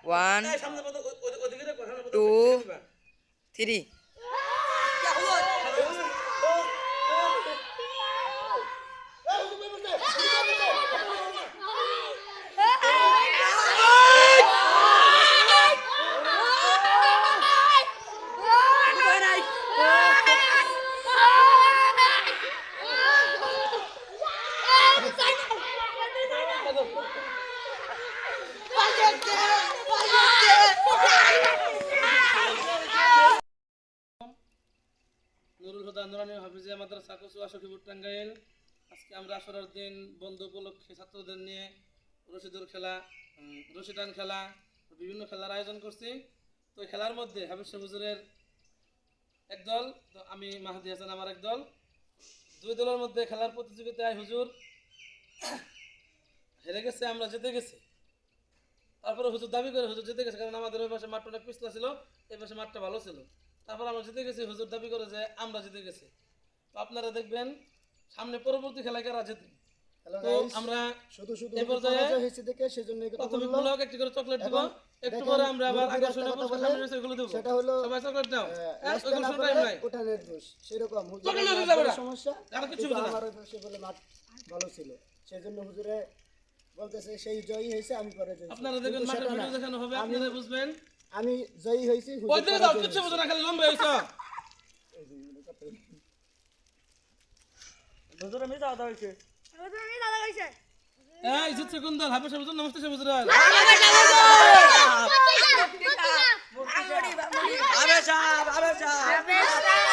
One, two, three. Nurul Huda নুরানি হাফিজিয়া মাদ্রাসা কচুয়া সখীপুর টাঙ্গাইল। আজকে আমরা আসরের দিন বন্ধ উপলক্ষে ছাত্রদের নিয়ে রশিদুর খেলা, রশিদান খেলা, বিভিন্ন খেলার আয়োজন করছি। তো এই খেলার মধ্যে হাফিজ হুজুরের এক দল, তো আমি মাহাদি হাসান আমার এক দল, দুই দলের মধ্যে খেলার প্রতিযোগিতায় হুজুর হেরে গেছে, আমরা জিতে গেছি। তারপরে হুজুর দাবি করে হুজুর জিতে গেছে, কারণ আমাদের ওই পাশে মাঠটা অনেক পিছলা ছিল, এই পাশে মাঠটা ভালো ছিল। তারপর আমরা জিতে গেছি, হুজুর দাবি করে যে আমরা জিতে গেছি। তো আপনারা দেখবেন সামনে পরবর্তী খেলায় কারা জিতে। তো আমরা এই পর্যায়ে প্রথমে ব্লগ একটি করে চকলেট দিব, একটু পরে আমরা আবার আকর্ষণীয় পুরস্কার সামনে রয়েছে ওগুলো দেব। সবাই চকলেট দাও, ওগুলো শুনতে টাইম নাই। উঠানের দোষ সেরকম চকলেট দিতে হবে না, সমস্যা আর কিছু বুঝো না। আমার দোষে বলে মাঠ ভালো ছিল, সেজন্য হুজুরে বলতেছে সেই জয়ী হয়েছে, আমি পরে জয়ী। আপনারা দেখবেন মাঠে ভিডিও দেখানো হবে, আপনারা বুঝবেন আমি জয়ী হয়েছি। ওই দিকে দাও, কিছু বুঝো না, খালি লম্বা হইছো। হুজুরে মিস আদা হইছে, এই জিতছে কোন দল? হাফেজ হুজুর নমস্তে হুজুর। Abe sahab.